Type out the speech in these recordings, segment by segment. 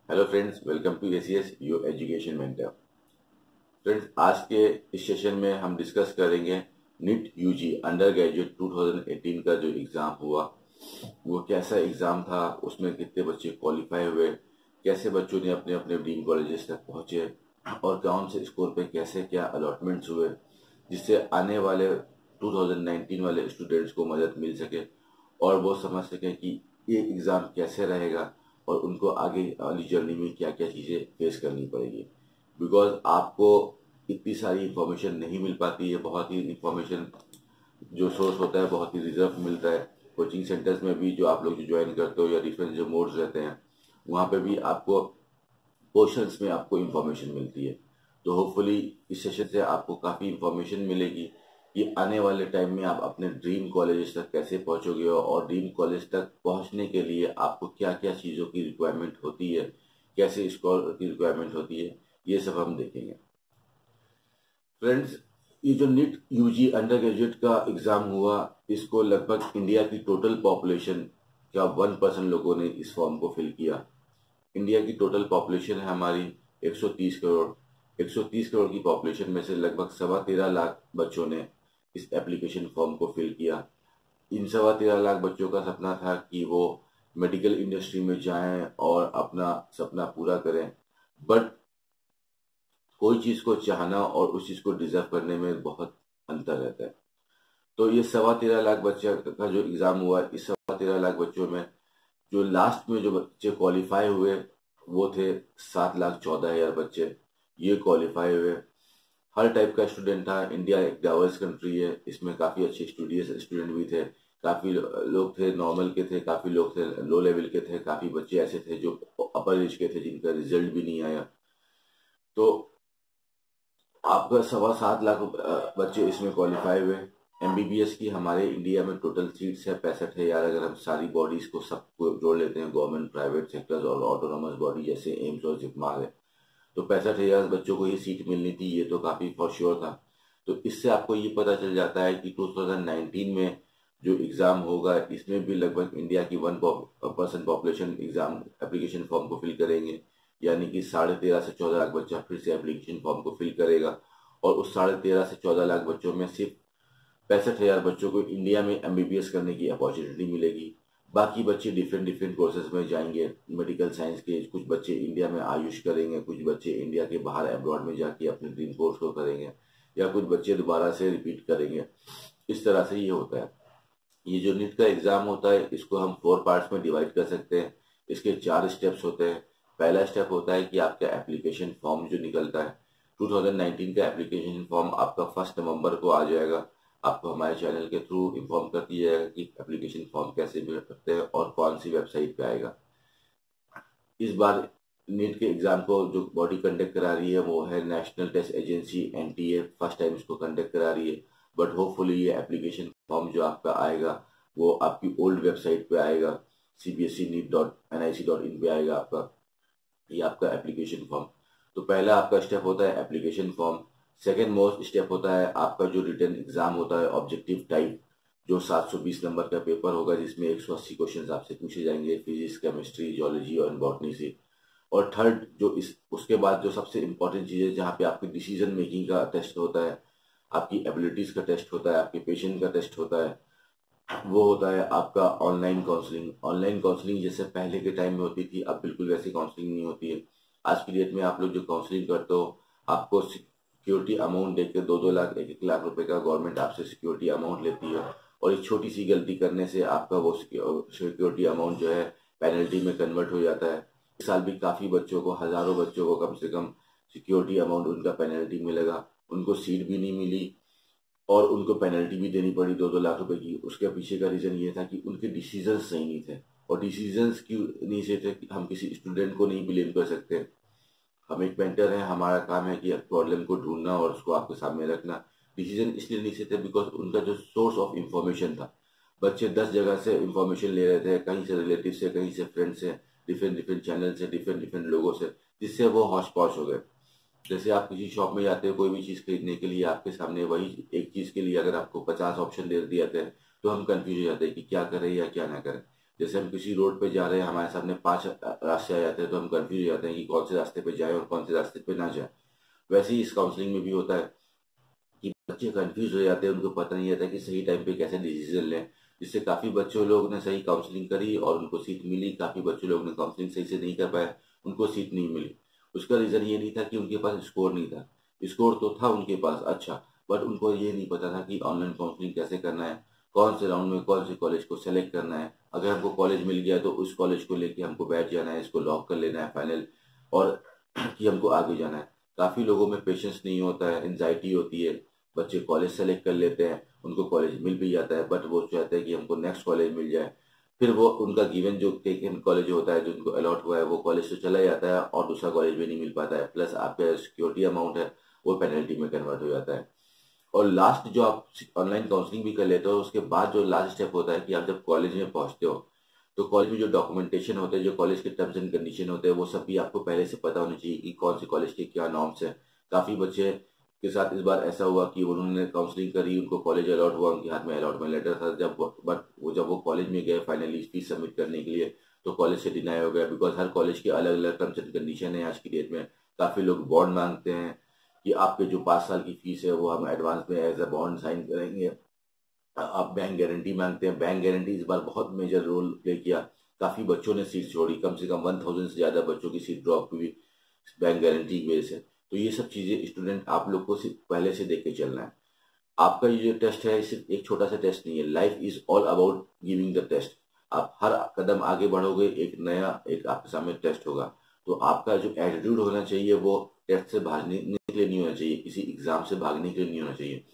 Hello friends, welcome to ACS your education mentor. Friends, आज के इस सेशन में हम डिस्कस करेंगे नीट यूजी अंडर ग्रेजुएट 2018 का जो एग्ज़ाम हुआ वो कैसा एग्ज़ाम था, उसमें कितने बच्चे क्वालिफाई हुए, कैसे बच्चों ने अपने अपने ड्रीम कॉलेजेस तक पहुंचे और कौन से स्कोर पे कैसे क्या अलॉटमेंट्स हुए, जिससे आने वाले 2019 वाले स्टूडेंट्स को मदद मिल सके और वो समझ सकें कि ये एग्ज़ाम कैसे रहेगा और उनको आगे वाली जर्नी में क्या क्या चीज़ें फेस करनी पड़ेगी। बिकॉज आपको इतनी सारी इंफॉर्मेशन नहीं मिल पाती है, बहुत ही इंफॉर्मेशन जो सोर्स होता है बहुत ही रिजर्व मिलता है। कोचिंग सेंटर्स में भी जो आप लोग जो ज्वाइन करते हो या डिफरेंट जो मोड्स रहते हैं वहाँ पे भी आपको पोर्शंस में आपको इंफॉर्मेशन मिलती है। तो होपफुली इस सेशन से आपको काफ़ी इंफॉर्मेशन मिलेगी कि आने वाले टाइम में आप अपने ड्रीम कॉलेज तक कैसे पहुंचोगे और ड्रीम कॉलेज तक पहुंचने के लिए आपको क्या क्या चीज़ों की रिक्वायरमेंट होती है, कैसे स्कोर की रिक्वायरमेंट होती है, ये सब हम देखेंगे। फ्रेंड्स, ये जो नीट यूजी अंडर ग्रेजुएट का एग्ज़ाम हुआ, इसको लगभग इंडिया की टोटल पॉपुलेशन का 1% लोगों ने इस फॉर्म को फिल किया। इंडिया की टोटल पॉपुलेशन है हमारी 130 करोड़। 130 करोड़ की पॉपुलेशन में से लगभग 13.25 लाख बच्चों ने इस एप्लीकेशन फॉर्म को फिल किया। इन 13.25 लाख बच्चों का सपना था कि वो मेडिकल इंडस्ट्री में जाएं और अपना सपना पूरा करें, बट कोई चीज़ को चाहना और उस चीज़ को डिजर्व करने में बहुत अंतर रहता है। तो ये 13.25 लाख बच्चे का जो एग्ज़ाम हुआ, इस 13.25 लाख बच्चों में जो लास्ट में जो बच्चे क्वालिफाई हुए वो थे 7,14,000 बच्चे। ये क्वालिफाई हुए। हर टाइप का स्टूडेंट था। इंडिया एक डाइवर्स कंट्री है, इसमें काफ़ी अच्छे स्टूडेंट भी थे। काफ़ी लोग थे नॉर्मल के थे, काफ़ी लोग थे लो लेवल के थे, काफ़ी बच्चे ऐसे थे जो अपर एज के थे जिनका रिजल्ट भी नहीं आया। तो आपका 7.25 लाख बच्चे इसमें क्वालिफाई हुए। एमबीबीएस की हमारे इंडिया में टोटल सीट्स है 65,000। अगर हम सारी बॉडीज को सबको जोड़ लेते हैं, गवर्नमेंट, प्राइवेट सेक्टर्स और ऑटोनोमस बॉडी जैसे एम्स और जिपमार है, तो 65,000 बच्चों को ये सीट मिलनी थी। ये तो काफ़ी फॉर श्योर था। तो इससे आपको ये पता चल जाता है कि 2019 में जो एग्ज़ाम होगा इसमें भी लगभग इंडिया की 1% पॉपुलेशन एग्ज़ाम एप्लीकेशन फॉर्म को फिल करेंगे। यानी कि 13.5 से 14 लाख बच्चा फिर से एप्लीकेशन फॉर्म को फिल करेगा और उस 13.5 से 14 लाख बच्चों में सिर्फ 65,000 बच्चों को इंडिया में एमबीबीएस करने की अपॉर्चुनिटी मिलेगी। बाकी बच्चे डिफरेंट डिफरेंट कोर्सेज में जाएंगे। मेडिकल साइंस के कुछ बच्चे इंडिया में आयुष करेंगे, कुछ बच्चे इंडिया के बाहर अब्रॉड में जाके अपने ड्रीम कोर्स को करेंगे, या कुछ बच्चे दोबारा से रिपीट करेंगे। इस तरह से ये होता है। ये जो नीट का एग्ज़ाम होता है इसको हम 4 पार्ट्स में डिवाइड कर सकते हैं। इसके 4 स्टेप्स होते हैं। पहला स्टेप होता है कि आपका एप्लीकेशन फॉर्म जो निकलता है, 2019 का एप्लीकेशन फॉर्म आपका 1 नवंबर को आ जाएगा। आपको हमारे चैनल के थ्रू इन्फॉर्म कर दिया जाएगा कि एप्लीकेशन फॉर्म कैसे फिल करते हैं और कौन सी वेबसाइट पे आएगा। इस बार नीट के एग्ज़ाम को जो बॉडी कंडक्ट करा रही है वो है National Test Agency, NTA. First time इसको कंडक्ट करा रही है, बट होपफुली ये एप्लीकेशन फॉर्म जो आपका आएगा वो आपकी ओल्ड वेबसाइट पे आएगा, cbsc.neet.nic.in पे आएगा आपका ये आपका एप्लीकेशन फॉर्म। तो पहला आपका स्टेप होता है application form. Second most step होता है आपका जो रिटन एग्जाम होता है ऑब्जेक्टिव टाइप, जो 720 नंबर का पेपर होगा जिसमें 180 क्वेश्चन आपसे पूछे जाएंगे फिजिक्स, केमिस्ट्री, जियोलॉजी और बॉटनी से। और थर्ड जो इस उसके बाद जो सबसे इंपॉर्टेंट चीज़ है जहाँ पे आपकी डिसीजन मेकिंग का टेस्ट होता है, आपकी एबिलिटीज़ का टेस्ट होता है, आपके पेशेंट का टेस्ट होता है, वो होता है आपका ऑनलाइन काउंसलिंग। ऑनलाइन काउंसलिंग जैसे पहले के टाइम में होती थी, अब बिल्कुल वैसी काउंसलिंग नहीं होती है। आज की डेट में आप लोग जो काउंसलिंग करते हो, आपको सिक्योरिटी अमाउंट देकर 2-2 लाख, 1-1 लाख रुपए का गवर्नमेंट आपसे सिक्योरिटी अमाउंट लेती है और एक छोटी सी गलती करने से आपका वो सिक्योरिटी अमाउंट जो है पेनल्टी में कन्वर्ट हो जाता है। इस साल भी काफ़ी बच्चों को, हज़ारों बच्चों को कम से कम सिक्योरिटी अमाउंट उनका पेनल्टी मिलेगा। उनको सीट भी नहीं मिली और उनको पेनल्टी भी देनी पड़ी 2-2 लाख रुपए की। उसके पीछे का रीज़न ये था कि उनके डिसीजन सही नहीं थे। और डिसीजन क्यों नहीं सही थे, हम किसी स्टूडेंट को नहीं ब्लेम कर सकते। हम एक मेंटर हैं, हमारा काम है कि प्रॉब्लम को ढूंढना और उसको आपके सामने रखना। डिसीजन इसलिए नहीं सही थे बिकॉज उनका जो सोर्स ऑफ इंफॉर्मेशन था, बच्चे 10 जगह से इंफॉर्मेशन ले रहे थे, कहीं से रिलेटिव से, कहीं से फ्रेंड से, डिफरेंट डिफरेंट चैनल से, डिफरेंट डिफरेंट लोगों से, जिससे वो हौश पौश हो गए। जैसे आप किसी शॉप में जाते हो कोई भी चीज़ खरीदने के लिए, आपके सामने वही एक चीज़ के लिए अगर आपको 50 ऑप्शन दे दिए जाते हैं तो हम कंफ्यूज हो जाते हैं कि क्या करें या क्या ना करें। जैसे हम किसी रोड पे जा रहे हैं, हमारे सामने 5 रास्ते आ जाते हैं तो हम कंफ्यूज हो जाते हैं कि कौन से रास्ते पे जाए और कौन से रास्ते पे ना जाए। वैसे ही इस काउंसलिंग में भी होता है कि बच्चे कंफ्यूज हो जाते हैं, उनको पता नहीं रहता कि सही टाइम पे कैसे डिसीजन लें, जिससे काफ़ी बच्चों लोग ने सही काउंसलिंग करी और उनको सीट मिली, काफ़ी बच्चों लोग ने काउंसलिंग सही से नहीं कर पाए, उनको सीट नहीं मिली। उसका रीज़न ये नहीं था कि उनके पास स्कोर नहीं था, स्कोर तो था उनके पास अच्छा, बट उनको ये नहीं पता था कि ऑनलाइन काउंसलिंग कैसे करना है, कौन से राउंड में कौन से कॉलेज को सेलेक्ट करना है। अगर हमको कॉलेज मिल गया तो उस कॉलेज को लेके हमको बैठ जाना है, इसको लॉक कर लेना है फाइनल, और कि हमको आगे जाना है। काफ़ी लोगों में पेशेंस नहीं होता है, एंजाइटी होती है, बच्चे कॉलेज सेलेक्ट कर लेते हैं, उनको कॉलेज मिल भी जाता है, बट वो चाहते हैं कि हमको नेक्स्ट कॉलेज मिल जाए। फिर वो उनका गिवन जो टेकन कॉलेज होता है, जो उनको अलॉट हुआ है, वो कॉलेज तो चला जाता है और दूसरा कॉलेज भी नहीं मिल पाता है, प्लस आपका सिक्योरिटी अमाउंट है वो पेनल्टी में कन्वर्ट हो जाता है। और लास्ट जो आप ऑनलाइन काउंसलिंग भी कर लेते हो, उसके बाद जो लास्ट स्टेप होता है कि आप जब कॉलेज में पहुंचते हो, तो कॉलेज में जो डॉक्यूमेंटेशन होते हैं, जो कॉलेज के टर्म्स एंड कंडीशन होते हैं, वो सब भी आपको पहले से पता होना चाहिए कि कौन से कॉलेज के क्या नॉर्म्स है। काफ़ी बच्चे के साथ इस बार ऐसा हुआ कि उन्होंने काउंसलिंग करी, उनको कॉलेज अलॉट हुआ, उनके हाथ में अलॉटमेंट लेटर था, जब वो कॉलेज में गए फाइनली फीस सबमिट करने के लिए, तो कॉलेज से डिनाई हो गया, बिकॉज हर कॉलेज के अलग अलग टर्म्स एंड कंडीशन है आज की डेट में। काफ़ी लोग बॉन्ड मांगते हैं कि आपके जो 5 साल की फीस है वो हम एडवांस में एज अ बॉन्ड साइन करेंगे। आप बैंक गारंटी मांगते हैं, बैंक गारंटी इस बार बहुत मेजर रोल प्ले किया, काफ़ी बच्चों ने सीट छोड़ी, कम से कम 1000 से ज़्यादा बच्चों की सीट ड्रॉप हुई बैंक गारंटी की वजह से। तो ये सब चीज़ें स्टूडेंट आप लोग को सिर्फ पहले से देख के चलना है। आपका ये जो टेस्ट है सिर्फ एक छोटा सा टेस्ट नहीं है, life is all about giving the test. आप हर कदम आगे बढ़ोगे, एक नया एक आपके सामने टेस्ट होगा। तो आपका जो एटीट्यूड होना चाहिए वो टेस्ट से भागने के लिए नहीं होना चाहिए, किसी एग्जाम से भागने के लिए नहीं होना चाहिए,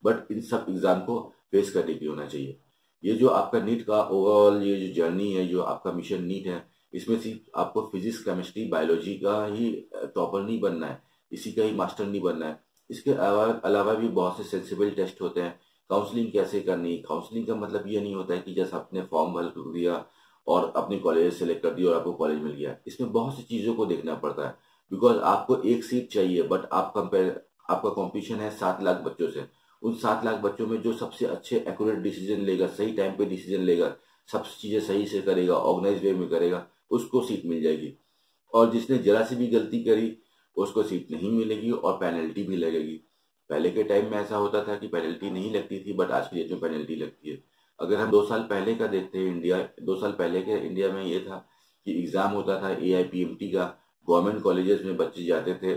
बट इन सब एग्जाम को फेस करने के लिए होना चाहिए। ये जो आपका नीट का ओवरऑल ये जो जर्नी है, जो आपका मिशन नीट है, इसमें सिर्फ आपको फिजिक्स केमिस्ट्री बायोलॉजी का ही टॉपर नहीं बनना है, इसी का ही मास्टर नहीं बनना है। इसके अलावा भी बहुत से सेंसिबल टेस्ट होते हैं। काउंसलिंग कैसे करनी, काउंसलिंग का मतलब ये नहीं होता है कि जैसे आपने फॉर्म भर दिया और अपने कॉलेज सेलेक्ट कर दिया और आपको कॉलेज मिल गया। इसमें बहुत सी चीज़ों को देखना पड़ता है, बिकॉज आपको एक सीट चाहिए, बट आपका कॉम्पिटिशन है 7 लाख बच्चों से। उन 7 लाख बच्चों में जो सबसे अच्छे एक्यूरेट डिसीजन लेगा, सही टाइम पे डिसीजन लेगा, सब चीज़ें सही से करेगा, ऑर्गेनाइज वे में करेगा, उसको सीट मिल जाएगी। और जिसने जरा सी भी गलती करी उसको सीट नहीं मिलेगी और पेनल्टी भी लगेगी। पहले के टाइम में ऐसा होता था कि पेनल्टी नहीं लगती थी, बट आज की डेट में पेनल्टी लगती है। अगर हम 2 साल पहले का देखते हैं इंडिया, 2 साल पहले के इंडिया में ये था कि एग्जाम होता था AIPMT का, गवर्नमेंट कॉलेजेस में बच्चे जाते थे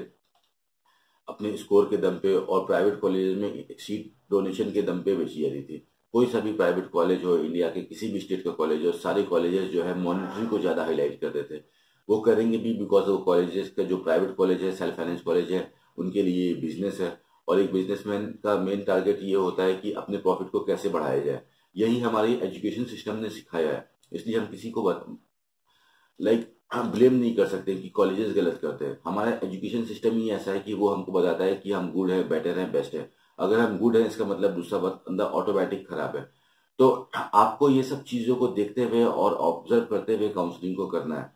अपने स्कोर के दम पे, और प्राइवेट कॉलेज में सीट डोनेशन के दम पे बेची जाती थी। कोई सा भी प्राइवेट कॉलेज हो, इंडिया के किसी भी स्टेट का कॉलेज हो, सारे कॉलेजेस जो है मॉनिटरी को ज़्यादा हाईलाइट करते थे। वो करेंगे भी बिकॉज वो कॉलेजेस का जो प्राइवेट कॉलेज है, सेल्फ फाइनेंस कॉलेज है, उनके लिए बिजनेस है, और एक बिजनेसमैन का मेन टारगेट ये होता है कि अपने प्रॉफिट को कैसे बढ़ाया जाए। यही हमारी एजुकेशन सिस्टम ने सिखाया है। इसलिए हम किसी को हम ब्लेम नहीं कर सकते कि कॉलेजेस गलत करते हैं। हमारा एजुकेशन सिस्टम ही ऐसा है कि वो हमको बताता है कि हम गुड है, बेटर है, बेस्ट है। अगर हम गुड है इसका मतलब दूसरा बंदा ऑटोमेटिक खराब है। तो आपको ये सब चीजों को देखते हुए और ऑब्जर्व करते हुए काउंसलिंग को करना है।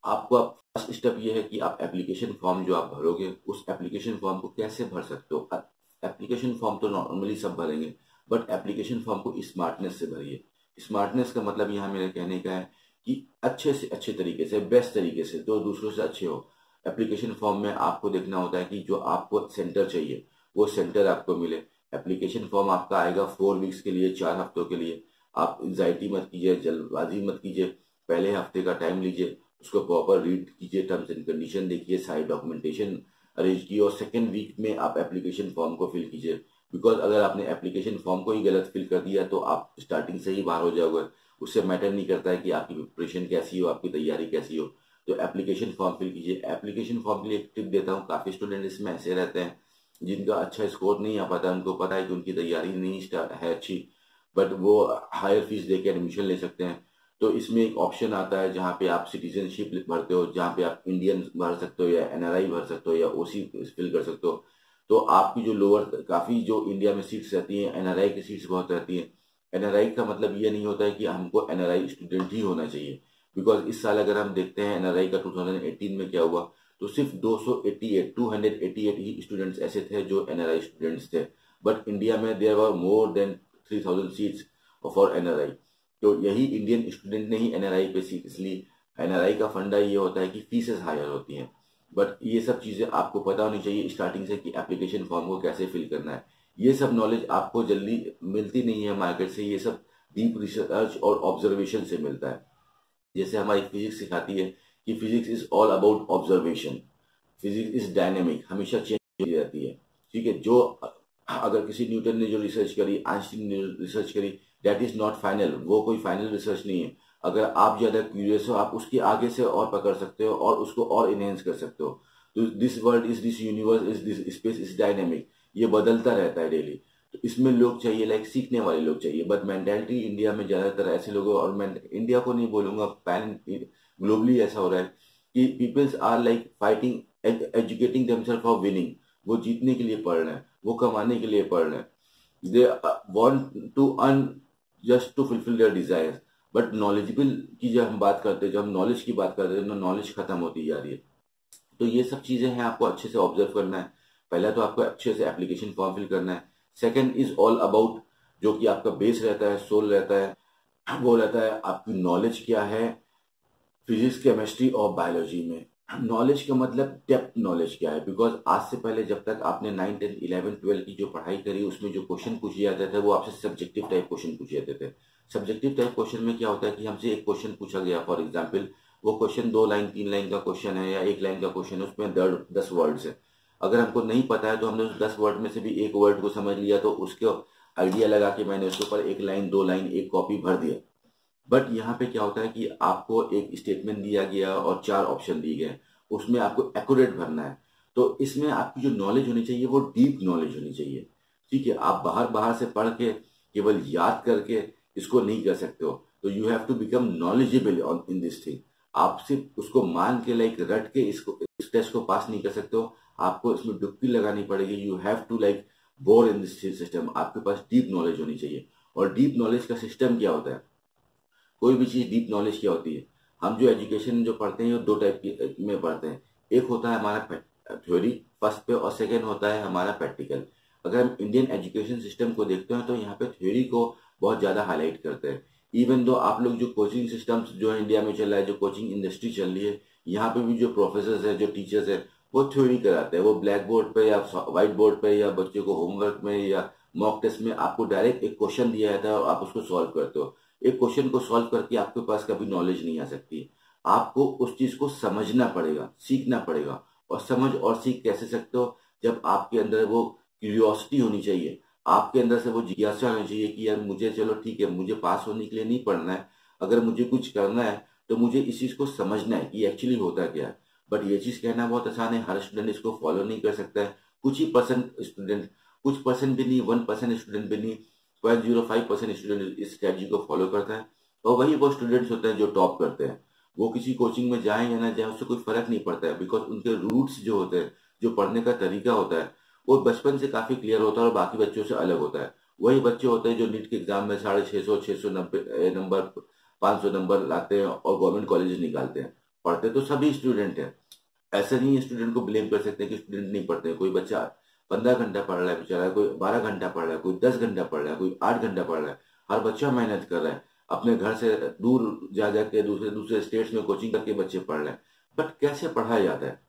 आपको अब फर्स्ट स्टेप ये है कि आप एप्लीकेशन फॉर्म जो आप भरोगे, उस एप्लीकेशन फॉर्म को कैसे भर सकते हो। एप्लीकेशन फॉर्म तो नॉर्मली सब भरेंगे, बट एप्लीकेशन फॉर्म को स्मार्टनेस से भरिए। स्मार्टनेस का मतलब यहाँ मेरे कहने का है कि अच्छे से अच्छे तरीके से, बेस्ट तरीके से, जो दूसरों से अच्छे हो। एप्लीकेशन फॉर्म में आपको देखना होता है कि जो आपको सेंटर चाहिए वो सेंटर आपको मिले। एप्लीकेशन फॉर्म आपका आएगा 4 वीक्स के लिए, 4 हफ्तों के लिए। आप एंजाइटी मत कीजिए, जल्दबाजी मत कीजिए, पहले हफ्ते का टाइम लीजिए, उसको प्रॉपर रीड कीजिए, टर्म्स एंड कंडीशन देखिए, सारी डॉक्यूमेंटेशन अरेंज की, और सेकेंड वीक में आप एप्लीकेशन फॉर्म को फिल कीजिए। बिकॉज अगर आपने एप्लीकेशन फॉर्म को ही गलत फिल कर दिया तो आप स्टार्टिंग से ही बाहर हो जाओगे। उससे मैटर नहीं करता है कि आपकी प्रिपरेशन कैसी हो, आपकी तैयारी कैसी हो। तो एप्लीकेशन फॉर्म फिल कीजिए। एप्लीकेशन फॉर्म के लिए एक टिप देता हूँ, काफ़ी स्टूडेंट इसमें ऐसे रहते हैं जिनका अच्छा स्कोर नहीं आ पाता, उनको पता है कि उनकी तैयारी नहीं है अच्छी, बट वो हायर फीस दे के एडमिशन ले सकते हैं। तो इसमें एक ऑप्शन आता है जहाँ पे आप सिटीजनशिप भरते हो, जहाँ पे आप इंडियन भर सकते हो या NRI भर सकते हो या OC फिल कर सकते हो। तो आपकी जो लोअर, काफ़ी जो इंडिया में सीट्स रहती हैं, NRI की सीट्स बहुत रहती हैं। NRI का मतलब ये नहीं होता है कि हमको NRI स्टूडेंट ही होना चाहिए, बिकॉज इस साल अगर हम देखते हैं NRI का 2018 में क्या हुआ, तो सिर्फ 288 ही स्टूडेंट्स ऐसे थे जो NRI स्टूडेंट्स थे। बट इंडिया में there were more than 3000 seats for NRI। तो यही इंडियन स्टूडेंट ने ही एनआरआई पे सीख ली। एनआरआई का फंडा ये होता है कि फीसेस हायर होती हैं, बट ये सब चीज़ें आपको पता होनी चाहिए स्टार्टिंग से कि एप्लीकेशन फॉर्म को कैसे फिल करना है। ये सब नॉलेज आपको जल्दी मिलती नहीं है मार्केट से, ये सब डीप रिसर्च और ऑब्जर्वेशन से मिलता है। जैसे हमारी फिजिक्स सिखाती है कि physics is all about observation, physics is dynamic, हमेशा चेंज होती रहती है। ठीक है, जो अगर किसी न्यूटन ने जो रिसर्च करी, आइंस्टीन ने रिसर्च करी, दैट इज नॉट फाइनल, वो कोई फाइनल रिसर्च नहीं है। अगर आप ज्यादा क्यूरियस हो, आप उसके आगे से और पकड़ सकते हो और उसको और इनहेंस कर सकते हो। तो this world is, this universe is, this space is dynamic, ये बदलता रहता है डेली। तो इसमें लोग चाहिए, लाइक सीखने वाले लोग चाहिए। बट मेंटेलिटी इंडिया में ज्यादातर ऐसे लोग, और मैं इंडिया को नहीं बोलूंगा, पैन ग्लोबली ऐसा हो रहा है कि peoples are like fighting, educating themselves for winning. वो जीतने के लिए पढ़ रहे हैं, वो कमाने के लिए पढ़ रहे हैं। They want to earn just to fulfil their desires. But knowledgeable की जब हम बात करते हैं, जब हम नॉलेज की बात करते हैं, तो नॉलेज खत्म होती जा रही है। तो ये सब चीजें हैं, आपको अच्छे से ऑब्जर्व करना है। पहला तो आपको अच्छे से एप्लीकेशन फॉर्म फिल करना है। सेकंड इज ऑल अबाउट, जो कि आपका बेस रहता है, सोल रहता है, वो रहता है आपकी नॉलेज क्या है फिजिक्स, केमिस्ट्री और बायोलॉजी में। नॉलेज का मतलब डेप्थ नॉलेज क्या है, बिकॉज आज से पहले जब तक आपने 9, 10, 11, 12 की जो पढ़ाई करी, उसमें जो क्वेश्चन पूछे जाते थे वो आपसे सब्जेक्टिव टाइप क्वेश्चन पूछे जाते थे। सब्जेक्टिव टाइप क्वेश्चन में क्या होता है कि हमसे एक क्वेश्चन पूछा गया, फॉर एग्जाम्पल वो क्वेश्चन 2 लाइन 3 लाइन का क्वेश्चन है या 1 लाइन का क्वेश्चन है, उसमें 10 वर्ड्स है। अगर हमको नहीं पता है तो हमने उस 10 वर्ड में से भी एक वर्ड को समझ लिया, तो उसके आइडिया लगा के मैंने उसके ऊपर 1 लाइन 2 लाइन एक कॉपी भर दिया। बट यहाँ पे क्या होता है कि आपको एक स्टेटमेंट दिया गया और 4 ऑप्शन दिए गए, उसमें आपको एक्यूरेट भरना है। तो इसमें आपकी जो नॉलेज होनी चाहिए वो डीप नॉलेज होनी चाहिए। ठीक है, आप बाहर बाहर से पढ़ के केवल याद करके इसको नहीं कर सकते हो। तो you have to become knowledgeable on in this thing. आप सिर्फ उसको मान के लाइक रट के इसको इस टेस्ट को पास नहीं कर सकते हो, आपको इसमें डुबकी लगानी पड़ेगी। You have to like bore in this system. आपके पास डीप नॉलेज होनी चाहिए। और डीप नॉलेज का सिस्टम क्या होता है, कोई भी चीज डीप नॉलेज क्या होती है, हम जो एजुकेशन जो पढ़ते हैं वो 2 टाइप की में पढ़ते हैं। एक होता है हमारा थ्योरी फर्स्ट पे, और सेकेंड होता है हमारा प्रैक्टिकल। अगर हम इंडियन एजुकेशन सिस्टम को देखते हैं तो यहाँ पे थ्योरी को बहुत ज्यादा हाईलाइट करते हैं। इवन दो आप लोग जो कोचिंग सिस्टम्स जो इंडिया में चल रहा है, जो कोचिंग इंडस्ट्री चल रही है, यहाँ पे भी जो प्रोफेसर है, जो टीचर्स है, वो थ्योरी कराते हैं। वो ब्लैक बोर्ड पे या व्हाइट बोर्ड पे या बच्चे को होमवर्क में या मॉक टेस्ट में आपको डायरेक्ट एक क्वेश्चन दिया जाता है और आप उसको सॉल्व करते हो। एक क्वेश्चन को सॉल्व करके आपके पास कभी नॉलेज नहीं आ सकती। आपको उस चीज को समझना पड़ेगा, सीखना पड़ेगा। और समझ और सीख कैसे सकते हो, जब आपके अंदर वो क्यूरियोसिटी होनी चाहिए, आपके अंदर से वो जिज्ञासा होनी चाहिए कि यार मुझे, चलो ठीक है, मुझे पास होने के लिए नहीं पढ़ना है, अगर मुझे कुछ करना है तो मुझे इस चीज को समझना है कि एक्चुअली होता क्या है। बट ये चीज कहना बहुत आसान है, हर स्टूडेंट इसको फॉलो नहीं कर सकता है। कुछ ही परसेंट स्टूडेंट, कुछ परसेंट भी नहीं, 1% स्टूडेंट भी नहीं, 0.05% स्टूडेंट इस स्ट्रेटजी को फॉलो करता है। और वही वो स्टूडेंट्स होते हैं जो टॉप करते हैं। वो किसी कोचिंग में जाएं या ना जाएं, उससे कोई फर्क नहीं पड़ता है, बिकॉज उनके रूट्स जो होते हैं, जो पढ़ने का तरीका होता है, वो बचपन से काफी क्लियर होता है और बाकी बच्चों से अलग होता है। वही बच्चे होते हैं जो नीट के एग्जाम में 650, 690 नंबर, 500 नंबर लाते हैं और गवर्नमेंट कॉलेज निकालते हैं। पढ़ते तो सभी स्टूडेंट हैं, ऐसा नहीं है स्टूडेंट को ब्लेम कर सकते हैं कि स्टूडेंट नहीं पढ़ते हैं। कोई बच्चा 15 घंटा पढ़ रहा है बेचारा, कोई 12 घंटा पढ़ रहा है, कोई 10 घंटा पढ़ रहा है, कोई 8 घंटा पढ़ रहा है। हर बच्चा मेहनत कर रहा है, अपने घर से दूर जा जाके दूसरे दूसरे स्टेट्स में कोचिंग करके बच्चे पढ़ रहे हैं। बट कैसे पढ़ाया जाता है,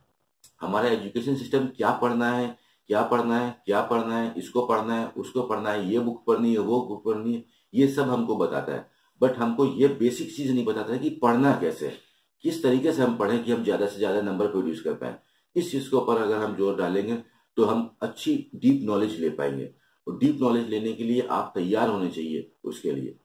हमारा एजुकेशन सिस्टम क्या पढ़ना है, क्या पढ़ना है, क्या पढ़ना है, इसको पढ़ना है, उसको पढ़ना है, ये बुक पढ़नी है, वो बुक पढ़नी है, ये सब हमको बताता है। बट हमको ये बेसिक चीज नहीं बताता है कि पढ़ना कैसे है, किस तरीके से हम पढ़ें कि हम ज्यादा से ज्यादा नंबर प्रोड्यूस कर पाए। इस चीज के ऊपर अगर हम जोर डालेंगे तो हम अच्छी डीप नॉलेज ले पाएंगे। और डीप नॉलेज लेने के लिए आप तैयार होने चाहिए उसके लिए।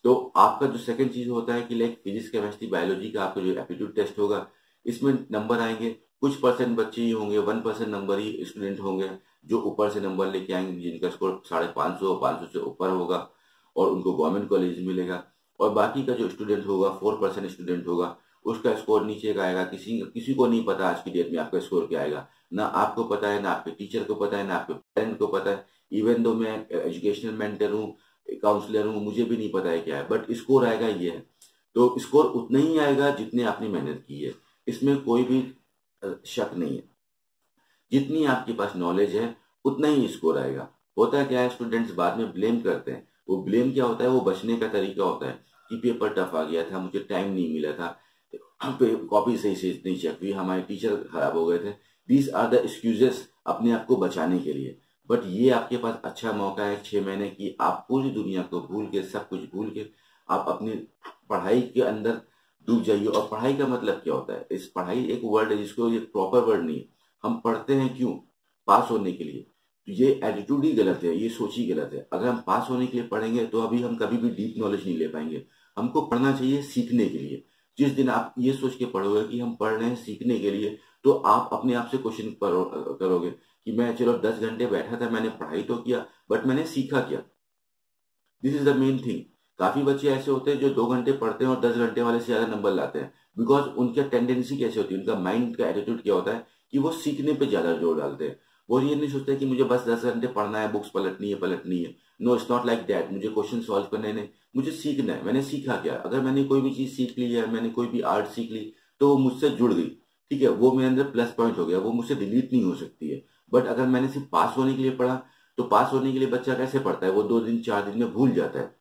तो आपका जो सेकंड चीज होता है कि लाइक फिजिक्स, केमिस्ट्री, बायोलॉजी का आपका जो एप्टीट्यूड टेस्ट होगा, इसमें नंबर आएंगे। कुछ परसेंट बच्चे ही होंगे, 1% नंबर ही स्टूडेंट होंगे जो ऊपर से नंबर लेके आएंगे, जिनका स्कोर 550, 500 से ऊपर होगा और उनको गवर्नमेंट कॉलेज मिलेगा। और बाकी का जो स्टूडेंट होगा, 4% स्टूडेंट होगा, उसका स्कोर नीचे का आएगा। किसी किसी को नहीं पता आज की डेट में आपका स्कोर क्या आएगा, ना आपको पता है, ना आपके टीचर को पता है, ना आपके पेरेंट को पता है। इवन दो मैं एजुकेशनल मेंटर हूँ, काउंसलर हूँ, मुझे भी नहीं पता है क्या है, बट स्कोर आएगा ये है। तो स्कोर उतना ही आएगा जितने आपने मेहनत की है, इसमें कोई भी शक नहीं है। जितनी आपके पास नॉलेज है उतना ही स्कोर आएगा। होता है क्या है, स्टूडेंट्स बाद में ब्लेम करते हैं। वो ब्लेम क्या होता है, वो बचने का तरीका होता है कि पेपर टफ आ गया था, मुझे टाइम नहीं मिला था, कॉपी सही से नहीं चेक हुई, हमारे टीचर खराब हो गए थे। दीज आर द एक्सक्यूजेस अपने आप को बचाने के लिए। बट ये आपके पास अच्छा मौका है 6 महीने की, आप पूरी दुनिया को भूल के, सब कुछ भूल के आप अपनी पढ़ाई के अंदर डूब जाइए। और पढ़ाई का मतलब क्या होता है, इस पढ़ाई एक वर्ड है जिसको, ये प्रॉपर वर्ड नहीं है। हम पढ़ते हैं क्यों? पास होने के लिए। तो ये एटीट्यूड ही गलत है, ये सोच ही गलत है। अगर हम पास होने के लिए पढ़ेंगे तो अभी हम कभी भी डीप नॉलेज नहीं ले पाएंगे। हमको पढ़ना चाहिए सीखने के लिए। जिस दिन आप ये सोच के पढ़ोगे कि हम पढ़ रहे हैं सीखने के लिए, तो आप अपने आप से क्वेश्चन करोगे कि मैं चलो 10 घंटे बैठा था, मैंने पढ़ाई तो किया, बट मैंने सीखा क्या? This is the main thing. काफी बच्चे ऐसे होते हैं जो 2 घंटे पढ़ते हैं और 10 घंटे वाले से ज्यादा नंबर लाते हैं। बिकॉज उनका टेंडेंसी कैसे होती है, उनका माइंड का एटीट्यूड क्या होता है कि वो सीखने पे ज्यादा जोर डालते हैं। वो ये नहीं सोचते कि मुझे बस 10 घंटे पढ़ना है, बुक्स पलटनी है। No, it's not like that. मुझे क्वेश्चन सॉल्व करने ने, मुझे सीखना है। मैंने सीखा क्या? अगर मैंने कोई भी चीज सीख ली है, मैंने कोई भी आर्ट सीख ली, तो वो मुझसे जुड़ गई, ठीक है, वो मेरे अंदर प्लस पॉइंट हो गया, वो मुझसे डिलीट नहीं हो सकती है। बट अगर मैंने सिर्फ पास होने के लिए पढ़ा, तो पास होने के लिए बच्चा कैसे पढ़ता है? वो 2 दिन 4 दिन में भूल जाता है।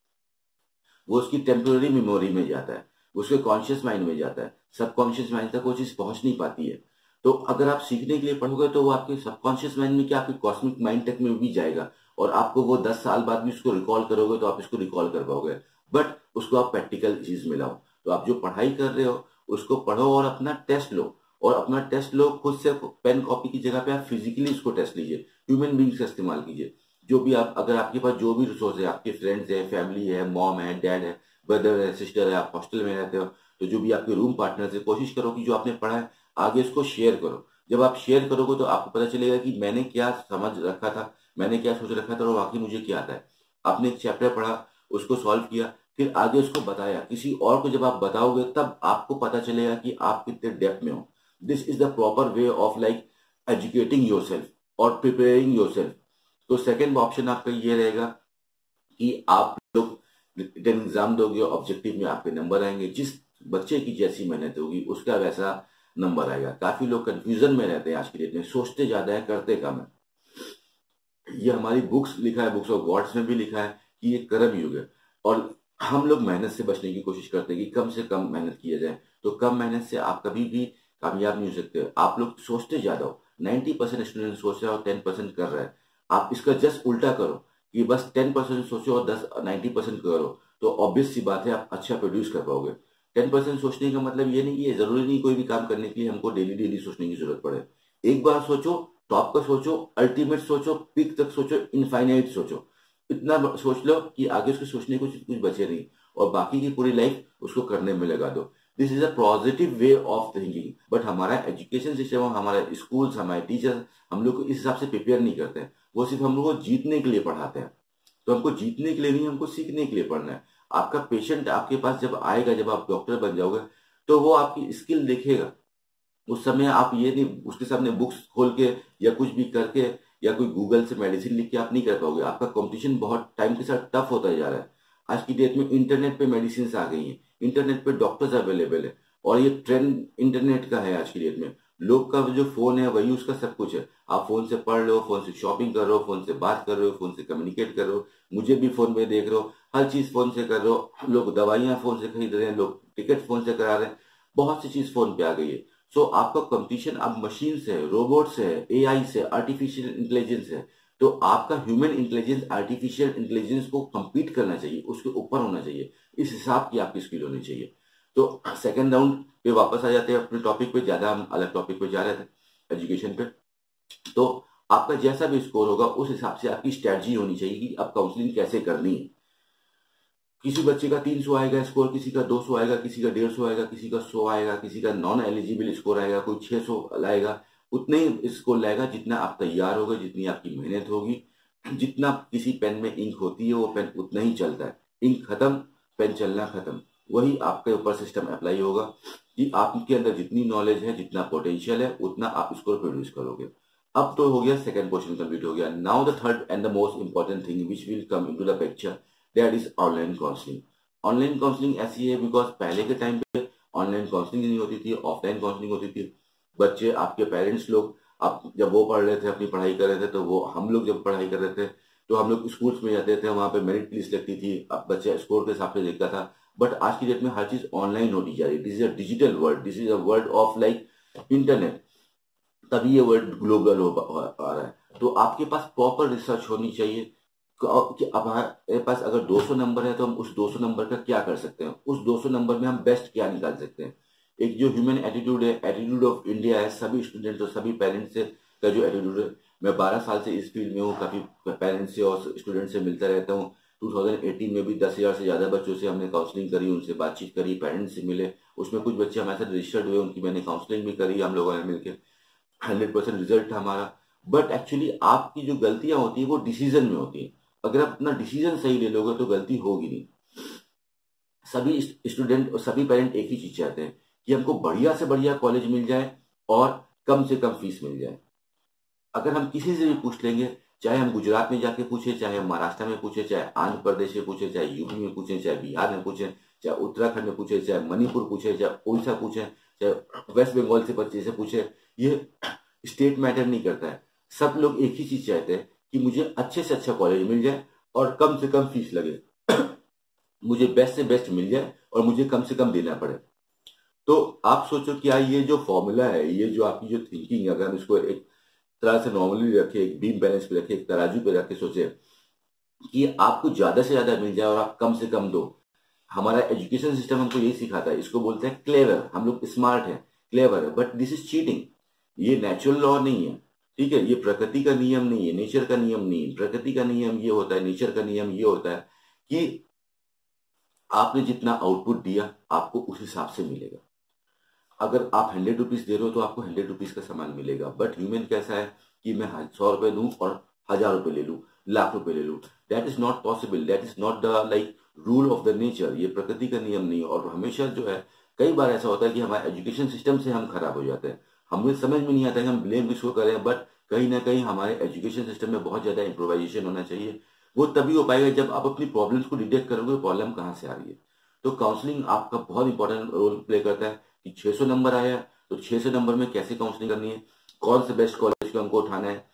वो उसकी टेम्पोररी मेमोरी में जाता है, उसके कॉन्शियस माइंड में जाता है, सबकॉन्शियस माइंड तक वो चीज पहुंच नहीं पाती है। तो अगर आप सीखने के लिए पढ़ोगे तो वो आपके सबकॉन्शियस माइंड में क्या, आपके कॉस्मिक माइंड तक में भी जाएगा, और आपको वो 10 साल बाद भी उसको रिकॉल करोगे तो आप इसको रिकॉल कर पाओगे। बट उसको आप प्रैक्टिकल चीज में लाओ। तो आप जो पढ़ाई कर रहे हो उसको पढ़ो और अपना टेस्ट लो। और अपना टेस्ट लो खुद से, पेन कॉपी की जगह पे आप फिजिकली इसको टेस्ट लीजिए, ह्यूमन बींग्स का इस्तेमाल कीजिए। जो भी आप, अगर आपके पास जो भी रिसोर्स है, आपके फ्रेंड्स है, फैमिली है, मॉम है, डैड है, ब्रदर है, सिस्टर है, आप हॉस्टल में रहते हो, तो जो भी आपके रूम पार्टनर है, कोशिश करो कि जो आपने पढ़ा है आगे उसको शेयर करो। जब आप शेयर करोगे तो आपको पता चलेगा कि मैंने क्या समझ रखा था, मैंने क्या सोच रखा था, और वाकई मुझे क्या आता है। आपने एक चैप्टर पढ़ा, उसको सॉल्व किया, फिर आगे उसको बताया किसी और को, जब आप बताओगे तब आपको पता चलेगा कि आप कितने डेप्थ में हो। This is the proper way of like educating your self और प्रिपेयरिंग योर सेल्फ। तो सेकेंड ऑप्शन आपका ये रहेगा कि आप लोग रिटन एग्जाम दोगे, ऑब्जेक्टिव में आपके नंबर आएंगे, जिस बच्चे की जैसी मेहनत होगी उसका वैसा नंबर आएगा। काफी लोग कंफ्यूजन में रहते हैं आज की डेट में, सोचते ज्यादा है करते कम है। ये हमारी बुक्स लिखा है, बुक्स ऑफ गॉड्स में भी लिखा है कि ये कर्म युग है, और हम लोग मेहनत से बचने की कोशिश करते हैं कि कम से कम मेहनत किया जाए। तो कम मेहनत से आप कभी भी कामयाब नहीं हो सकते। आप लोग सोचते ज्यादा हो, 90% स्टूडेंट सोच रहा हो, 10% कर रहा है। आप इसका जस्ट उल्टा करो कि बस 10% सोचो और 90% करो, तो ऑब्वियस सी बात है आप अच्छा प्रोड्यूस कर पाओगे। 10% सोचने का मतलब ये नहीं कि जरूरी नहीं कोई भी काम करने के लिए हमको डेली डेली सोचने की जरूरत पड़े। एक बार सोचो, टॉप का सोचो, अल्टीमेट सोचो, पीक तक सोचो, इनफाइनाइट सोचो। इतना सोच लो कि आगे उसको सोचने को कुछ बचे नहीं, और बाकी की पूरी लाइफ उसको करने में लगा दो। This is a positive way of thinking. But हमारा एजुकेशन सिस्टम, हमारे स्कूल्स, हमारे टीचर्स हम लोग को इस हिसाब से प्रिपेयर नहीं करते हैं। वो सिर्फ हम लोग को जीतने के लिए पढ़ाते हैं। तो हमको जीतने के लिए नहीं, हमको सीखने के लिए पढ़ना है। आपका पेशेंट आपके पास जब आएगा, जब आप डॉक्टर बन जाओगे, तो वो आपकी स्किल देखेगा। उस समय आप ये नहीं उसके सामने बुक्स खोल के या कुछ भी करके या कोई गूगल से मेडिसिन लिख के आप नहीं कर पाओगे। आपका कंपटीशन बहुत टाइम के साथ टफ होता जा रहा है। आज की डेट में इंटरनेट पे मेडिसिन आ गई हैं, इंटरनेट पे डॉक्टर्स अवेलेबल है, और ये ट्रेंड इंटरनेट का है आज की डेट में। लोग का जो फोन है वही उसका सब कुछ है। आप फोन से पढ़ लो, फोन से शॉपिंग कर रहे हो, फोन से बात कर रहे हो, फोन से कम्युनिकेट कर रहे हो, मुझे भी फोन में देख रहे हो, हर चीज फोन से कर रहे हो। लोग दवाइयां फोन से खरीद रहे हैं, लोग टिकट फोन से करा रहे हैं, बहुत सी चीज फोन पे आ गई है। सो आपका कंपटीशन अब मशीन से है, रोबोट से है, एआई से, आर्टिफिशियल इंटेलिजेंस है। तो आपका ह्यूमन इंटेलिजेंस आर्टिफिशियल इंटेलिजेंस को compete करना चाहिए, उसके ऊपर होना चाहिए। इस हिसाब की आपकी स्किल होनी चाहिए। तो सेकेंड राउंड पे वापस आ जाते हैं अपने टॉपिक पे, ज्यादा हम अलग टॉपिक पे जा रहे थे एजुकेशन पे। तो आपका जैसा भी स्कोर होगा उस हिसाब से आपकी स्ट्रेटजी होनी चाहिए कि अब काउंसलिंग कैसे करनी है। किसी बच्चे का 300 आएगा स्कोर, किसी का 200 आएगा, किसी का 150 आएगा, किसी का 100 आएगा, किसी का नॉन एलिजिबल स्कोर आएगा, कोई 600 लाएगा। उतने ही स्कोर लाएगा जितना आप तैयार होगे, जितनी आपकी मेहनत होगी। जितना किसी पेन में इंक होती है वो पेन उतना ही चलता है। इंक खत्म, पेन चलना खत्म। वही आपके ऊपर सिस्टम अप्लाई होगा कि आपके अंदर जितनी नॉलेज है, जितना पोटेंशियल है, उतना आप स्कोर प्रोड्यूस करोगे। अब तो हो गया सेकंड पोर्शन कंप्लीट हो गया। Now the third and the most important thing which will come into the picture, that is online counselling. Online counselling ऐसी है बिकॉज पहले के टाइम पे ऑनलाइन काउंसलिंग नहीं होती थी, ऑफलाइन काउंसलिंग होती थी। बच्चे, आपके पेरेंट्स लोग, आप जब वो पढ़ रहे थे, अपनी पढ़ाई कर रहे थे, तो वो हम लोग जब पढ़ाई कर रहे थे तो हम लोग स्कूल्स में जाते थे, वहां पे मेरिट लिस्ट लगती थी, अब बच्चा स्कोर के हिसाब से देखता था। बट आज की डेट में हर चीज ऑनलाइन होती जा रही है। This is a digital world, this is a world of like internet, तभी ये वर्ल्ड ग्लोबल हो पा रहा है। तो आपके पास प्रॉपर रिसर्च होनी चाहिए कि अब हमारे पास अगर 200 नंबर है तो हम उस 200 नंबर का क्या कर सकते हैं, उस 200 नंबर में हम बेस्ट क्या निकाल सकते हैं। एक जो ह्यूमन एटीट्यूड है, एटीट्यूड ऑफ इंडिया है, सभी स्टूडेंट्स और सभी पेरेंट्स से का जो एटीट्यूड है, मैं 12 साल से इस फील्ड में हूँ, काफी पेरेंट्स से और स्टूडेंट से मिलता रहता हूँ। 2018 में भी 10,000 से ज्यादा बच्चों से हमने काउंसलिंग करी, उनसे बातचीत करी, पेरेंट्स से मिले, उसमें कुछ बच्चे हमारे साथ रजिस्टर्ड हुए, उनकी मैंने काउंसलिंग भी करी हम लोगों ने मिलकर। 100% रिजल्ट था हमारा। बट एक्चुअली आपकी जो गलतियां होती है वो डिसीजन में होती है। अगर आप अपना डिसीजन सही ले लोगे तो गलती होगी नहीं। सभी स्टूडेंट और सभी पेरेंट एक ही चीज चाहते हैं कि हमको बढ़िया से बढ़िया कॉलेज मिल जाए और कम से कम फीस मिल जाए। अगर हम किसी से भी पूछ लेंगे, चाहे हम गुजरात में जाके पूछे, चाहे हम महाराष्ट्र में पूछे, चाहे आंध्र प्रदेश में पूछे, चाहे यूपी में पूछे, चाहे बिहार में पूछे, चाहे उत्तराखंड में पूछे, चाहे मणिपुर पूछे, चाहे उड़ीसा पूछे, चाहे वेस्ट बंगाल से बच्चे से पूछे, ये स्टेट मैटर नहीं करता है। सब लोग एक ही चीज चाहते हैं कि मुझे अच्छे से अच्छा कॉलेज मिल जाए और कम से कम फीस लगे, मुझे बेस्ट से बेस्ट मिल जाए और मुझे कम से कम देना पड़े। तो आप सोचो क्या ये जो फॉर्मूला है, ये जो आपकी जो थिंकिंग है, अगर हम इसको एक तरह से नॉर्मली रखे, एक बीम बैलेंस पे रखे, एक तराजू पे रखे, सोचे कि आपको ज्यादा से ज्यादा मिल जाए और आप कम से कम दो। हमारा एजुकेशन सिस्टम हमको यही सिखाता है, इसको बोलते हैं क्लेवर। हम लोग स्मार्ट हैं, क्लेवर है, बट दिस इज चीटिंग। ये नेचुरल लॉ नहीं है, ठीक है, ये प्रकृति का नियम नहीं है, नेचर का नियम नहीं है। प्रकृति का नियम ये होता है, नेचर का नियम ये होता है कि आपने जितना आउटपुट दिया आपको उस हिसाब से मिलेगा। अगर आप 100 रुपीज दे रहे हो तो आपको 100 रुपीज का सामान मिलेगा। बट ह्यूमन कैसा है कि मैं 100 रुपए दूं और 1000 रुपए ले लूं, लाख रुपए ले लूं। That is not possible, that is not the like rule of the nature. ये प्रकृति का नियम नहीं है। और हमेशा जो है, कई बार ऐसा होता है कि हमारे एजुकेशन सिस्टम से हम खराब हो जाते हैं, हमें समझ में नहीं आता कि हम ब्लेम किसको करें। बट कहीं ना कहीं हमारे एजुकेशन सिस्टम में बहुत ज्यादा इम्प्रोवाइजेशन होना चाहिए। वो तभी हो पाएगा जब आप अपनी प्रॉब्लम्स को डिटेक्ट करोगे, प्रॉब्लम कहाँ से आ रही है। तो काउंसलिंग आपका बहुत इंपॉर्टेंट रोल प्ले करता है कि 600 नंबर आया तो 600 नंबर में कैसे काउंसलिंग करनी है, कौन से बेस्ट कॉलेज को हमको उठाना है,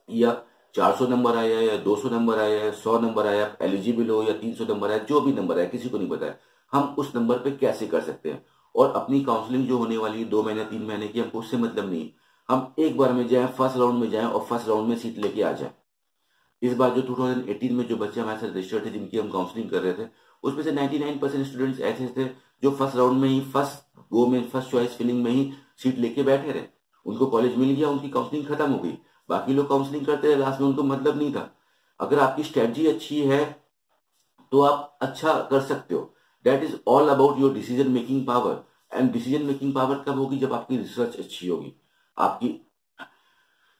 या 400 नंबर आया है या 200 नंबर आया है, 100 नंबर आया, एलिजिबल हो, या 300 नंबर आया, जो भी नंबर है किसी को नहीं पता है, हम उस नंबर पे कैसे कर सकते हैं। और अपनी काउंसलिंग जो होने वाली है 2 महीने 3 महीने की, हमको उससे मतलब नहीं, हम एक बार में जाए, फर्स्ट राउंड में जाए और फर्स्ट राउंड में सीट लेके आ जाए। इस बार जो 2018 में जो बच्चे हमारे साथ रजिस्टर्ड थे, जिनकी हम काउंसलिंग कर रहे थे, उसमें से 99% स्टूडेंट्स ऐसे थे जो फर्स्ट राउंड में ही, फर्स्ट गो में, फर्स्ट चॉइस फिलिंग में ही सीट लेके बैठे रहे। उनको कॉलेज मिल गया, उनकी काउंसलिंग खत्म हो गई। बाकी लोग काउंसलिंग करते रहे, लास्ट में उनको मतलब नहीं था। अगर आपकी स्ट्रेटजी अच्छी है तो आप अच्छा कर सकते हो। That is all about your decision making power. And decision making power कब होगी? जब आपकी रिसर्च अच्छी होगी, आपकी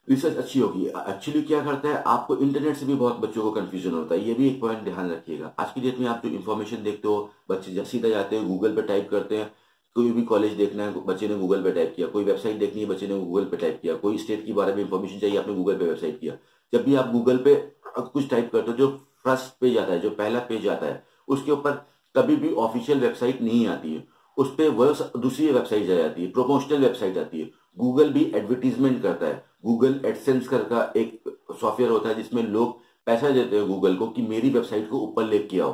रिसर्च अच्छी होगी। एक्चुअली क्या करता है, आपको इंटरनेट से भी बहुत बच्चों को कंफ्यूजन होता है, ये भी एक पॉइंट ध्यान रखिएगा। आज की डेट में आप जो इन्फॉर्मेशन देखते हो, बच्चे सीधा जाते हैं गूगल पे टाइप करते हैं। कोई भी कॉलेज देखना है, बच्चे ने गूगल पे टाइप किया, कोई वेबसाइट देखनी है, बच्चे ने गूगल पे टाइप किया, कोई स्टेट के बारे में इंफॉर्मेशन चाहिए, आपने गूगल पे वेबसाइट किया। जब भी आप गूगल पे कुछ टाइप करते हो, जो फर्स्ट पेज आता है, जो पहला पेज आता है, उसके ऊपर कभी भी ऑफिशियल वेबसाइट नहीं आती है, उस पर वह दूसरी वेबसाइट आ जाती है, प्रोमोशनल वेबसाइट आती है। गूगल भी एडवर्टीजमेंट करता है। गूगल एडसेंस का एक सॉफ्टवेयर होता है जिसमें लोग पैसा देते हैं गूगल को कि मेरी वेबसाइट को ऊपर लेके आओ,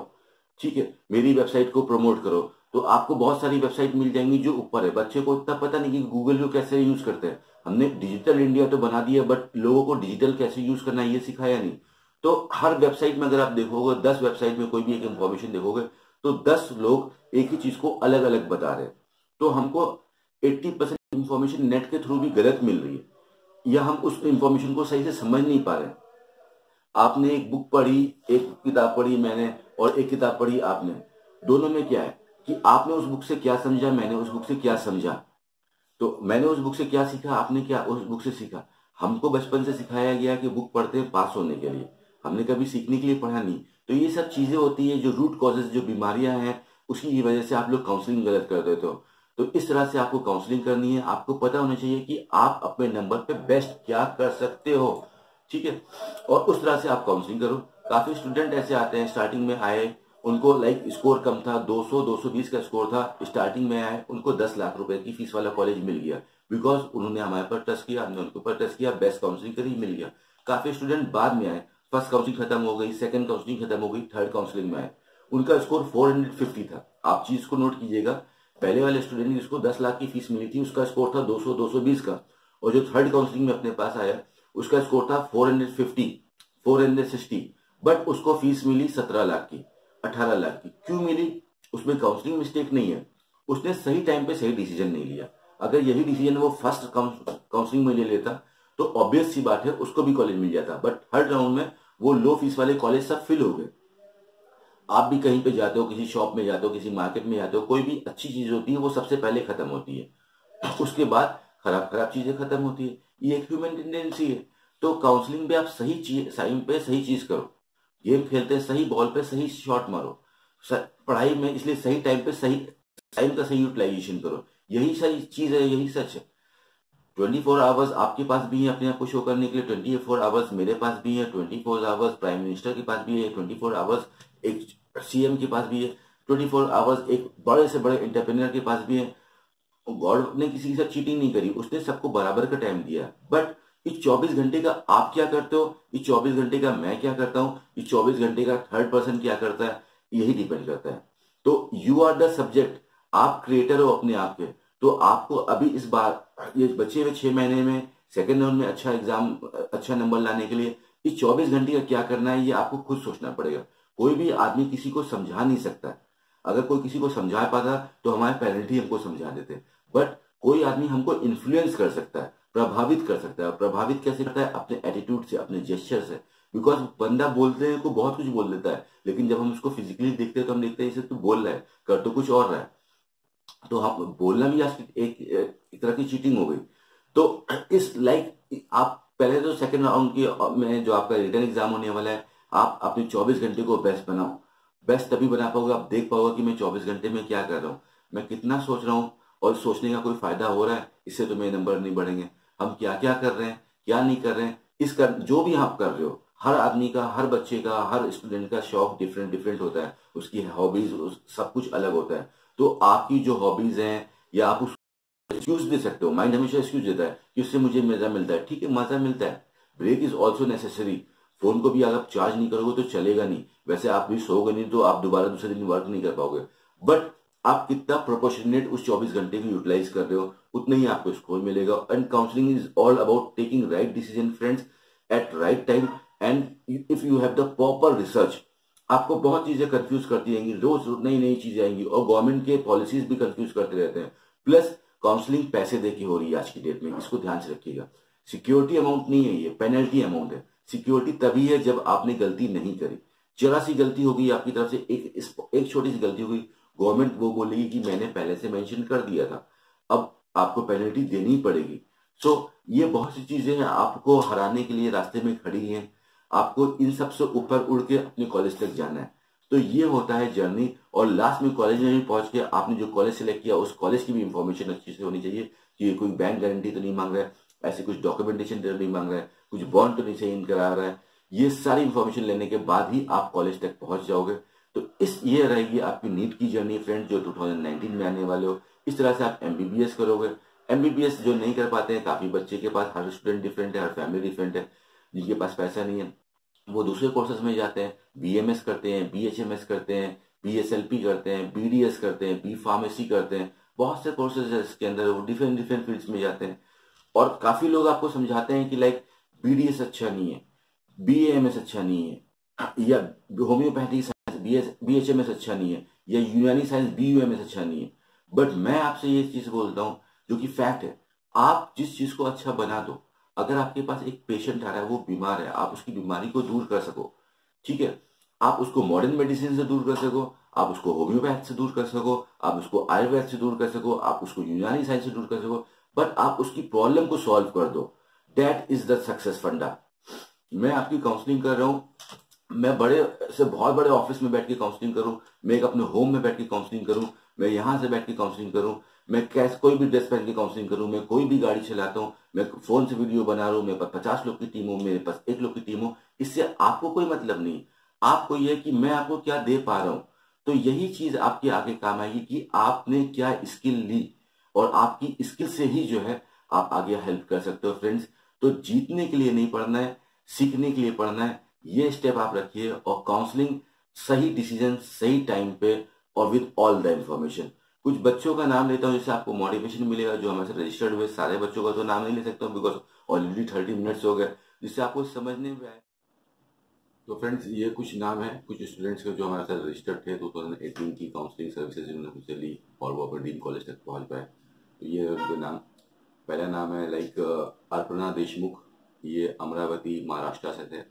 ठीक है, मेरी वेबसाइट को प्रमोट करो। तो आपको बहुत सारी वेबसाइट मिल जाएंगी जो ऊपर है। बच्चे को इतना पता नहीं कि गूगल को कैसे यूज करते हैं। हमने डिजिटल इंडिया तो बना दिया, बट लोगों को डिजिटल कैसे यूज करना है ये सिखाया नहीं। तो हर वेबसाइट में अगर आप देखोगे, 10 वेबसाइट में कोई भी एक इंफॉर्मेशन देखोगे तो 10 लोग एक ही चीज को अलग अलग बता रहे हैं। तो हमको 80% इंफॉर्मेशन नेट के थ्रू भी गलत मिल रही है, या हम उस इंफॉर्मेशन को सही से समझ नहीं पा रहे। आपने एक बुक पढ़ी, एक किताब पढ़ी मैंने, और एक किताब पढ़ी आपने, दोनों में क्या है कि आपने उस बुक से क्या समझा, मैंने उस बुक से क्या समझा। तो मैंने उस बुक से क्या सीखा, आपने क्या उस बुक से सीखा। हमको बचपन से सिखाया गया कि बुक पढ़ते हैं पास होने के लिए, हमने कभी सीखने के लिए पढ़ा नहीं। तो ये सब चीजें होती है जो रूट कॉजेज, जो बीमारियां हैं, उसकी वजह से आप लोग काउंसलिंग गलत कर देते हो। तो इस तरह से आपको काउंसलिंग करनी है। आपको पता होना चाहिए कि आप अपने नंबर पे बेस्ट क्या कर सकते हो, ठीक है, और उस तरह से आप काउंसलिंग करो। काफी स्टूडेंट ऐसे आते हैं, स्टार्टिंग में आए, उनको लाइक स्कोर कम था, 200 220 का स्कोर था, स्टार्टिंग में आए, उनको 10 लाख रुपए की फीस वाला कॉलेज मिल गया, बिकॉज उन्होंने हमारे पर ट्रस्ट किया, हमने उनके ऊपर ट्रस्ट किया, बेस्ट काउंसलिंग करी, मिल गया। काफी स्टूडेंट बाद में आए, फर्स्ट काउंसलिंग खत्म हो गई, सेकंड काउंसलिंग खत्म हो गई, थर्ड काउंसलिंग में आए, उनका स्कोर 450 था, आप चीज को नोट कीजिएगा, पहले वाले स्टूडेंट जिसको 10 लाख की फीस मिली थी उसका स्कोर था 200 220 का, और जो थर्ड काउंसलिंग में अपने पास आया उसका स्कोर था 450 460, बट उसको फीस मिली 17 लाख की, 18 लाख की। क्यों मिली? उसमें काउंसलिंग मिस्टेक नहीं है, उसने सही टाइम पे सही डिसीजन नहीं लिया। अगर यही डिसीजन वो फर्स्ट काउंसलिंग में ले लेता तो ऑब्वियस सी बात है उसको भी कॉलेज मिल जाता, बट थर्ड राउंड में वो लो फीस वाले कॉलेज सब फिल हो गए। आप भी कहीं पे जाते हो, किसी शॉप में जाते हो, किसी मार्केट में जाते हो, कोई भी अच्छी चीज होती है वो सबसे पहले खत्म होती है, उसके बाद खराब खराब चीजें खत्म होती है। ये एक ह्यूमन टेंडेंसी है। तो काउंसलिंग में आप सही चीज टाइम पे सही चीज करो, गेम खेलते हैं सही बॉल पे सही शॉट मारो, पढ़ाई में इसलिए सही टाइम पे सही टाइम का सही यूटिलाइजेशन करो, यही सही चीज है, यही सच है। 24 आवर्स आपके पास भी है अपने आप को शो करने के लिए, 24 आवर्स मेरे पास भी है, 24 आवर्स प्राइम मिनिस्टर के पास भी है, 24 आवर्स एक सीएम के पास भी है, 24 आवर्स एक बड़े से बड़े एंटरप्रेन्योर के पास भी है। गॉड ने किसी के साथ चीटिंग नहीं करी, उसने सबको बराबर का टाइम दिया। बट इस 24 घंटे का आप क्या करते हो, इस 24 घंटे का मैं क्या करता हूँ, इस 24 घंटे का थर्ड पर्सन क्या करता है, यही डिपेंड करता है। तो यू आर द सब्जेक्ट, आप क्रिएटर हो अपने आप के। तो आपको अभी इस बार ये बचे हुए 6 महीने में सेकेंड राउंड में अच्छा एग्जाम अच्छा नंबर लाने के लिए इस 24 घंटे का क्या करना है, ये आपको खुद सोचना पड़ेगा। कोई भी आदमी किसी को समझा नहीं सकता। अगर कोई किसी को समझा पाता तो हमारे पेरेंट ही हमको समझा देते, बट कोई आदमी हमको इन्फ्लुएंस कर सकता है, प्रभावित कर सकता है। प्रभावित कैसे करता है? अपने एटीट्यूड से, अपने जेस्चर से। बिकॉज बंदा बोलते हैं को बहुत कुछ बोल देता है, लेकिन जब हम उसको फिजिकली देखते हैं तो हम देखते हैं इसे तो बोल रहा है, कर तो कुछ और रहा है। तो हम बोलना भी आज एक तरह की चीटिंग हो गई। तो इस लाइक आप पहले तो सेकंड राउंड की में जो आपका रिटर्न एग्जाम होने वाला है, आप अपने 24 घंटे को बेस्ट बनाओ। बेस्ट तभी बना पाओगे आप देख पाओगे कि मैं 24 घंटे में क्या कर रहा हूँ, मैं कितना सोच रहा हूँ, और सोचने का कोई फायदा हो रहा है, इससे तो मेरे नंबर नहीं बढ़ेंगे। हम क्या क्या कर रहे हैं, क्या नहीं कर रहे हैं, इसका जो भी आप कर रहे हो, हर आदमी का, हर बच्चे का, हर स्टूडेंट का शौक डिफरेंट डिफरेंट होता है, उसकी हॉबीज सब कुछ अलग होता है। तो आपकी जो हॉबीज हैं, या आप उसको एक्सक्यूज दे सकते हो। माइंड हमेशा एक्सक्यूज देता है कि उससे मुझे मजा मिलता है, ठीक है मजा मिलता है, break is also necessary. Phone को भी अगर आप चार्ज नहीं करोगे तो चलेगा नहीं, वैसे आप भी सोओगे नहीं तो आप दोबारा दूसरे दिन वर्क नहीं कर पाओगे, बट आप कितना प्रोपोर्शनेट उस 24 घंटे को यूटिलाइज कर रहे हो उतना ही आपको स्कोर मिलेगा। And counselling is all about taking right decision friends at right time, and if you have the proper research. आपको बहुत चीजें कंफ्यूज करती रहेंगी, रोज नई नई चीजें आएंगी, और गवर्नमेंट के पॉलिसीज भी कंफ्यूज करते रहते हैं। प्लस काउंसलिंग पैसे दे के हो रही है आज की डेट में, इसको ध्यान से रखिएगा। सिक्योरिटी अमाउंट नहीं है, ये पेनल्टी अमाउंट है। सिक्योरिटी तभी है जब आपने गलती नहीं करी। जरा सी गलती हो गई आपकी तरफ से, एक छोटी सी गलती हो गई, गवर्नमेंट वो बोलेगी कि मैंने पहले से मेंशन कर दिया था, अब आपको पेनल्टी देनी पड़ेगी। सो ये बहुत सी चीजें हैं आपको हराने के लिए रास्ते में खड़ी हैं। आपको इन सब से ऊपर उड़ के अपने कॉलेज तक जाना है। तो ये होता है जर्नी, और लास्ट में कॉलेज में भी पहुंच के आपने जो कॉलेज सेलेक्ट किया उस कॉलेज की भी इंफॉर्मेशन अच्छी से होनी चाहिए कि ये कोई बैंक गारंटी तो नहीं मांग रहा है, ऐसे कुछ डॉक्यूमेंटेशन तो नहीं मांग रहा है, कुछ बॉन्ड तो नहीं साइन करा रहा है। ये सारी इंफॉर्मेशन लेने के बाद ही आप कॉलेज तक पहुंच जाओगे। तो ये रहेगी आपकी नीट की जर्नी फ्रेंड, जो 2019 में आने वाले हो। इस तरह से आप एमबीबीएस करोगे। एमबीबीएस जो नहीं कर पाते हैं, काफी बच्चे के पास, हर स्टूडेंट डिफरेंट है, हर फैमिली डिफरेंट है, जिनके पास पैसा नहीं है वो दूसरे कोर्सेज में जाते हैं, बीएमएस करते हैं, बीएचएमएस करते हैं, बीएसएलपी करते हैं, बीडीएस करते हैं, बी फार्मेसी करते हैं, बहुत से कोर्सेज है इसके अंदर, वो डिफरेंट डिफरेंट फील्ड्स में जाते हैं। और काफी लोग आपको समझाते हैं कि लाइक बीडीएस अच्छा नहीं है, बीएएमएस अच्छा नहीं है, या होम्योपैथिक साइंस बीएचएमएस अच्छा नहीं है, या यूनानी साइंस बीयूएमएस अच्छा नहीं है। बट मैं आपसे ये चीज बोलता हूँ जो कि फैक्ट है, आप जिस चीज को अच्छा बना दो। अगर आपके पास एक पेशेंट आ रहा है, वो बीमार है, आप उसकी बीमारी को दूर कर सको, ठीक है, आप उसको मॉडर्न मेडिसिन से दूर कर सको, आप उसको होम्योपैथ से दूर कर सको, आप उसको आयुर्वेद से दूर कर सको, आप उसको यूनानी साइंस से दूर कर सको, बट आप उसकी प्रॉब्लम को सॉल्व कर दो। दैट इज द सक्सेस फंडा। मैं आपकी काउंसलिंग कर रहा हूं, मैं बड़े से बहुत बड़े ऑफिस में बैठ के काउंसलिंग करूं, मैं एक अपने होम में बैठ के काउंसलिंग करूं, मैं यहां से बैठ के काउंसलिंग करूं, मैं कैसे कोई भी ड्रेस पहन के काउंसलिंग करूं, मैं कोई भी गाड़ी चलाता हूं, मैं फोन से वीडियो बना रहा हूं, मेरे पास 50 लोग की टीम हो, मेरे पास 1 लोग की टीम हो, इससे आपको कोई मतलब नहीं। आपको यह कि मैं आपको क्या दे पा रहा हूं। तो यही चीज आपके आगे काम आएगी कि आपने क्या स्किल ली, और आपकी स्किल से ही जो है आप आगे हेल्प कर सकते हो फ्रेंड्स। तो जीतने के लिए नहीं पढ़ना है, सीखने के लिए पढ़ना है। ये स्टेप आप रखिए, और काउंसलिंग सही डिसीजन सही टाइम पे और विद ऑल द इंफॉर्मेशन। कुछ बच्चों का नाम लेता हूँ जिससे आपको मोटिवेशन मिलेगा, जो हमारे साथ रजिस्टर्ड हुए। सारे बच्चों का तो नाम नहीं ले सकता हूँ बिकॉज ऑलरेडी 30 मिनट्स हो गए, जिससे आपको समझने में आए। तो फ्रेंड्स, ये कुछ नाम है कुछ स्टूडेंट्स के जो हमारे साथ रजिस्टर्ड थे 2018 की काउंसलिंग सर्विसेज जिन्होंने चली और वो अपने ड्रीम कॉलेज तक पहुंच पाए। तो ये है उनके नाम। पहला नाम है लाइक अर्पणा देशमुख, ये अमरावती महाराष्ट्र से थे।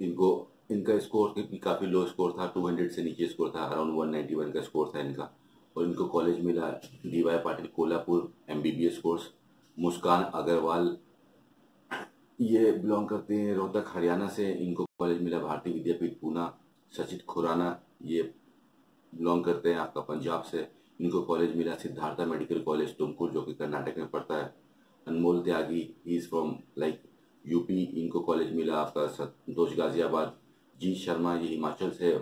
इनको इनका स्कोर भी काफ़ी लो स्कोर था, 200 से नीचे स्कोर था, अराउंड 191 का स्कोर था इनका। और इनको कॉलेज मिला DY Patil Kolhapur MBBS course. Muskan Agarwal, ये बिलोंग करते हैं रोहतक हरियाणा से, इनको कॉलेज मिला भारतीय विद्यापीठ पूना। सचित खुराना, ये बिलोंग करते हैं आपका पंजाब से, इनको कॉलेज मिला सिद्धार्था मेडिकल कॉलेज तुमकुर जो कि कर्नाटक में पड़ता है। Anmol Tyagi, he is from like UP, इनको कॉलेज मिला आपका संतोष गाजियाबाद। जी शर्मा, ये हिमाचल से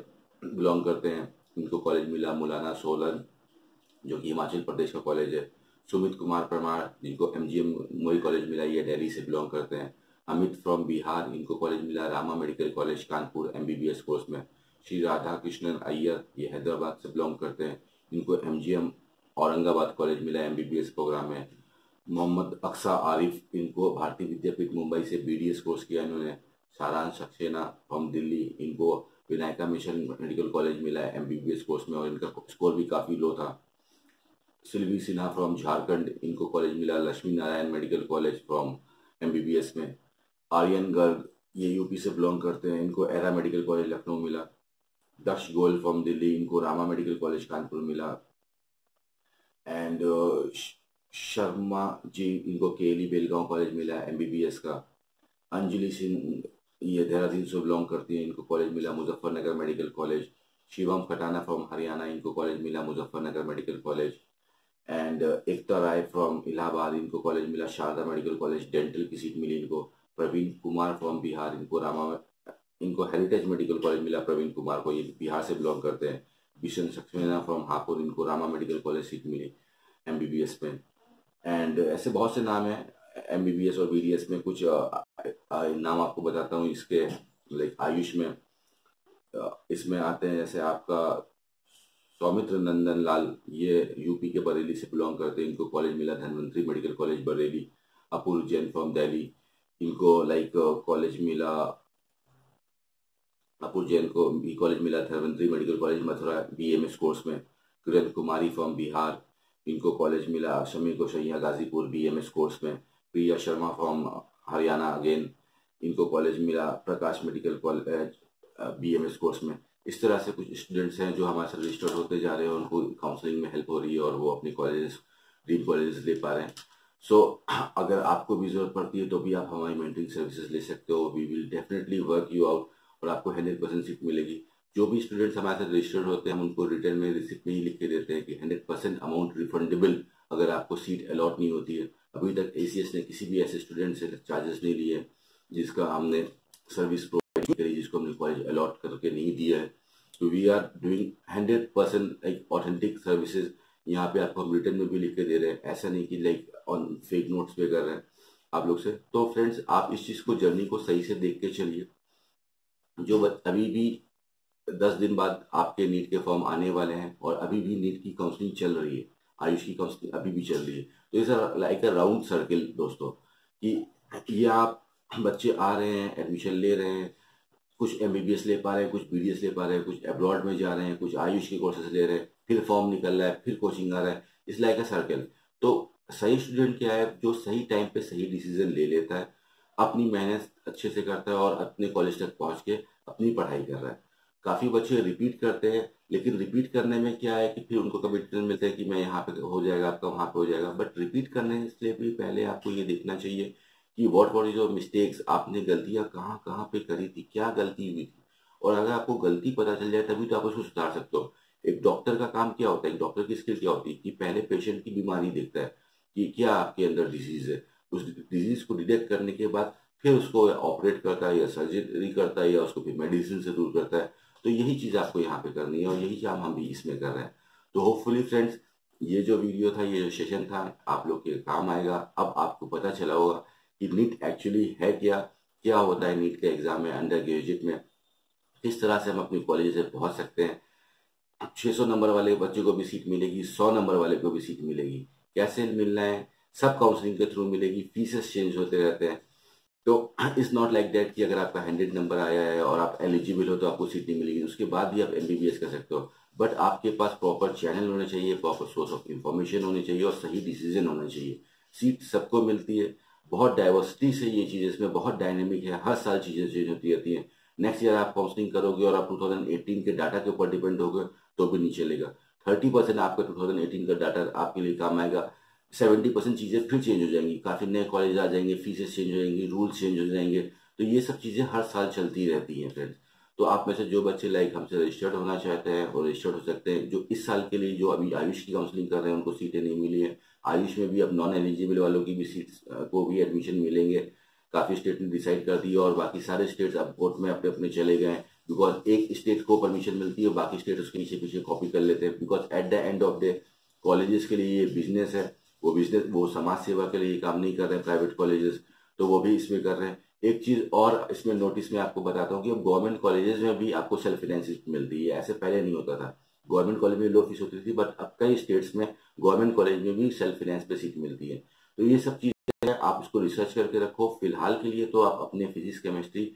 बिलोंग करते हैं, इनको कॉलेज मिला मौलाना सोलन जो कि हिमाचल प्रदेश का कॉलेज है। सुमित कुमार परमार, जिनको MGM मोई कॉलेज मिला, ये दिल्ली से बिलोंग करते हैं। अमित फ्रॉम बिहार, इनको कॉलेज मिला Rama medical college Kanpur MBBS course में। श्री राधा कृष्णन अय्यर, ये हैदराबाद से बिलोंग करते हैं, इनको MGM औरंगाबाद कॉलेज मिला MBBS प्रोग्राम में। मोहम्मद अक्सा आरिफ, इनको भारतीय विद्यापीठ मुंबई से BDS कोर्स किया इन्होंने। सारांश सक्सेना फ्रॉम दिल्ली, इनको विनायका मिशन मेडिकल कॉलेज मिला है MBBS कोर्स में और इनका स्कोर भी काफ़ी लो था। सिल्वी सिन्हा फ्रॉम झारखंड, इनको कॉलेज मिला Lakshmi Narayan medical college from MBBS में। आर्यन गर्ग, ये यूपी से बिलोंग करते हैं, इनको एरा मेडिकल कॉलेज लखनऊ मिला। दक्ष गोयल फ्रॉम दिल्ली, इनको रामा मेडिकल कॉलेज कानपुर मिला। एंड शर्मा जी, इनको KLE बेलगांव कॉलेज मिला MBBS का। अंजलि सिंह, ये देहरादून से बिलोंग करती हैं, इनको कॉलेज मिला Muzaffarnagar medical college. Shivam Khatana from Haryana, इनको कॉलेज मिला Muzaffarnagar medical college. And Ekta Rai from Allahabad, इनको कॉलेज मिला शारदा मेडिकल कॉलेज, डेंटल की सीट मिली इनको। प्रवीण कुमार फ्रॉम बिहार, इनको हेरिटेज मेडिकल कॉलेज मिला प्रवीण कुमार को, ये बिहार से बिलोंग करते हैं। बिशन सक्सेना फ्रॉम हापुड़, इनको रामा मेडिकल कॉलेज सीट मिली MBBS में। एंड ऐसे बहुत से नाम हैं MBBS और BDS में। कुछ नाम आपको बताता हूँ इसके, लाइक आयुष में इसमें आते हैं जैसे आपका सौमित्र नंदन लाल, ये यूपी के बरेली से बिलोंग करते हैं, इनको कॉलेज मिला Dhanvantari medical college Bareilly. Apoorv Jain from Delhi, इनको लाइक कॉलेज मिला, अपूर्व जैन को भी कॉलेज मिला Dhanvantari medical college Mathura BMS course में। किरण कुमारी फ्रॉम बिहार, इनको कॉलेज मिला शमी गोसैया गाजीपुर BMS कोर्स में। प्रिया शर्मा फ्रॉम हरियाणा अगेन, इनको कॉलेज मिला प्रकाश मेडिकल कॉलेज BMS कोर्स में। इस तरह से कुछ स्टूडेंट्स हैं जो हमारे साथ रजिस्टर्ड होते जा रहे हैं, उनको काउंसलिंग में हेल्प हो रही है और वो अपनी कॉलेजेस ड्रीम कॉलेजेस ले पा रहे हैं। सो अगर आपको भी जरूरत पड़ती है तो भी आप हमारी मेंटरिंग सर्विसेज ले सकते हो। We will definitely work you out और आपको 100% सीट मिलेगी। जो भी स्टूडेंट्स हमारे साथ रजिस्टर्ड होते हैं, हम उनको रिटर्न में रिसिप्ट में ही लिख के देते हैं कि 100% अमाउंट रिफंडेबल अगर आपको सीट अलॉट नहीं होती है। अभी तक ACS ने किसी भी ऐसे स्टूडेंट से चार्जेस नहीं लिए जिसका हमने सर्विस प्रोवाइड करी, जिसको हमने कॉलेज अलॉट करके नहीं दिया है। तो we are doing 100% like authentic services. यहाँ पे आपको हम रिटर्न में भी लिख के दे रहे हैं, ऐसा नहीं कि लाइक ऑन फेक नोट्स पे कर रहे हैं आप लोग से। तो फ्रेंड्स, आप इस चीज़ को जर्नी को सही से देख के चलिए। जो अभी भी 10 दिन बाद आपके नीट के फॉर्म आने वाले हैं और अभी भी नीट की काउंसलिंग चल रही है, आयुष की काउंसलिंग अभी भी चल रही है। तो इस लाइक अ राउंड सर्किल दोस्तों, कि ये आप बच्चे आ रहे हैं, एडमिशन ले रहे हैं, कुछ MBBS ले पा रहे हैं, कुछ BDS ले पा रहे हैं, कुछ अब्रॉड में जा रहे हैं, कुछ आयुष के कोर्सेज ले रहे हैं, फिर फॉर्म निकल रहा है, फिर कोचिंग आ रहा है। इस लाइक अ सर्कल। तो सही स्टूडेंट क्या है, जो सही टाइम पे सही डिसीजन ले लेता है, अपनी मेहनत अच्छे से करता है और अपने कॉलेज तक पहुंच के अपनी पढ़ाई कर रहा है। काफ़ी बच्चे रिपीट करते हैं, लेकिन रिपीट करने में क्या है कि फिर उनको कमिटमेंट मिलता है कि मैं यहाँ पे हो जाएगा आपका, वहाँ पे हो जाएगा। बट रिपीट करने से भी पहले आपको ये देखना चाहिए कि व्हाट इज योर मिस्टेक्स, आपने गलतियाँ कहाँ कहाँ पे करी थी, क्या गलती हुई थी। और अगर आपको गलती पता चल जाए तभी तो आप उसको सुधार सकते हो। एक डॉक्टर का काम क्या होता है, एक डॉक्टर की स्किल क्या होती है कि पहले पेशेंट की बीमारी देखता है कि क्या आपके अंदर डिजीज है, उस डिजीज को डिटेक्ट करने के बाद फिर उसको ऑपरेट करता है या सर्जरी करता है या उसको फिर मेडिसिन से दूर करता है। तो यही चीज़ आपको यहाँ पे करनी है और यही काम हम भी इसमें कर रहे हैं। तो होपफुली फ्रेंड्स, ये जो वीडियो था, ये जो सेशन था, आप लोग के काम आएगा। अब आपको पता चला होगा कि नीट एक्चुअली है क्या, क्या होता है नीट के एग्जाम में, अंडर ग्रेजुएट में, किस तरह से हम अपनी कॉलेज से पहुंच सकते हैं। 600 नंबर वाले बच्चे को भी सीट मिलेगी, 100 नंबर वाले को भी सीट मिलेगी। कैसे मिलना है? सब काउंसलिंग के थ्रू मिलेगी। फीसेस चेंज होते रहते हैं। तो इट्स नॉट लाइक दैट कि अगर आपका 100 नंबर आया है और आप एलिजिबल हो तो आपको सीट नहीं मिलेगी, उसके बाद भी आप एमबीबीएस कर सकते हो। बट आपके पास प्रॉपर चैनल होने चाहिए, प्रॉपर सोर्स ऑफ इंफॉर्मेशन होनी चाहिए और सही डिसीजन होना चाहिए। सीट सबको मिलती है। बहुत डाइवर्सिटी से ये चीज़, इसमें बहुत डायनेमिक है, हर साल चीज़ें चेंज होती रहती हैं। नेक्स्ट ईयर आप काउंसलिंग करोगे और आप 2018 के डाटा के ऊपर डिपेंड होगे तो भी नहीं चलेगा। 30% आपका 2018 का डाटा आपके लिए काम आएगा। 70% चीज़ें फिर चेंज हो जाएंगी, काफ़ी नए कॉलेज आ जाएंगे, फीसेस चेंज हो जाएंगी, रूल्स चेंज हो जाएंगे। तो ये सब चीज़ें हर साल चलती रहती हैं फ्रेंड्स। तो आप में से जो बच्चे लाइक हमसे रजिस्टर्ड होना चाहते हैं वो रजिस्टर्ड हो सकते हैं। जो इस साल के लिए जो अभी आयुष की काउंसलिंग कर रहे हैं उनको सीटें नहीं मिली है। आयुष में भी अब नॉन एलिजिबल वालों की भी सीट्स को भी एडमिशन मिलेंगे। काफ़ी स्टेट ने डिसाइड कर दी और बाकी सारे स्टेट्स अब कोर्ट में अपने अपने चले गए हैं। बिकॉज एक स्टेट को परमिशन मिलती है, बाकी स्टेट उसके पीछे पीछे कॉपी कर लेते हैं। Because at the end of day colleges के लिए ये बिजनेस है। वो बिजनेस, वो समाज सेवा के लिए काम नहीं कर रहे हैं प्राइवेट कॉलेजेस, तो वो भी इसमें कर रहे हैं। एक चीज और इसमें नोटिस में आपको बताता हूँ कि अब गवर्नमेंट कॉलेजेस में भी आपको सेल्फ फाइनेंसिंग मिलती है। ऐसे पहले नहीं होता था। गवर्नमेंट कॉलेज में लो फीस होती थी, बट अब कई स्टेट्स में गवर्नमेंट कॉलेज में भी सेल्फ फाइनेंस पे सीट मिलती है। तो ये सब चीजें हैं, आप इसको रिसर्च करके रखो। फिलहाल के लिए तो आप अपने फिजिक्स, केमिस्ट्री,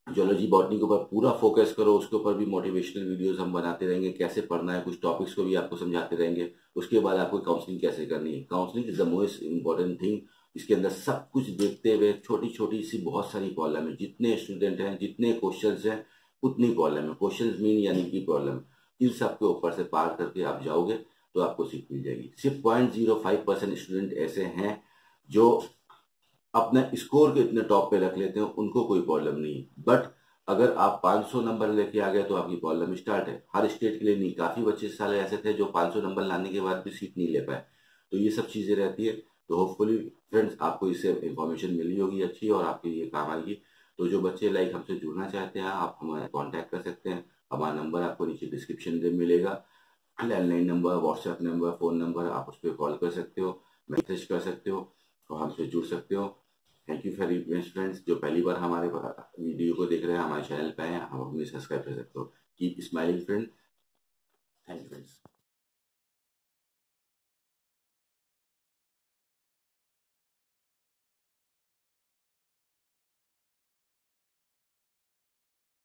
जूलॉजी, बॉटनी के ऊपर पूरा फोकस करो। उसके ऊपर भी मोटिवेशनल वीडियोस हम बनाते रहेंगे, कैसे पढ़ना है, कुछ टॉपिक्स को भी आपको समझाते रहेंगे। उसके बाद आपको काउंसलिंग कैसे करनी है। Counselling is the most important thing. इसके अंदर सब कुछ देखते हुए छोटी छोटी सी बहुत सारी प्रॉब्लम है। जितने स्टूडेंट हैं, जितने क्वेश्चंस हैं, उतनी प्रॉब्लम है। क्वेश्चंस मीन यानी कि प्रॉब्लम। इन सब के ऊपर से पार करके आप जाओगे तो आपको सीट मिल जाएगी। सिर्फ 0.05% स्टूडेंट ऐसे हैं जो अपने स्कोर के इतने टॉप पे रख लेते हैं, उनको कोई प्रॉब्लम नहीं है। बट अगर आप 500 नंबर लेके आ गए तो आपकी प्रॉब्लम स्टार्ट है। हर स्टेट के लिए नहीं, काफी बच्चे इस साल ऐसे थे जो 500 नंबर लाने के बाद भी सीट नहीं ले पाए। तो ये सब चीजें रहती है। तो होपफुली फ्रेंड्स आपको इससे इंफॉर्मेशन मिली होगी अच्छी और आपके लिए काम आएगी। तो जो बच्चे लाइक हमसे जुड़ना चाहते हैं आप हमारे कॉन्टैक्ट कर सकते हैं। हमारा नंबर आपको नीचे डिस्क्रिप्शन में मिलेगा। Landline number, WhatsApp number, phone number, आप उस पर कॉल कर सकते हो, मैसेज कर सकते हो और हमसे जुड़ सकते हो। Thank you for friends. जो पहली बार हमारे वीडियो को देख रहे हैं, हमारे चैनल पे हैं, हम अपने सब्सक्राइब कर सकते हो। Keep smiling friend. Thank you friends.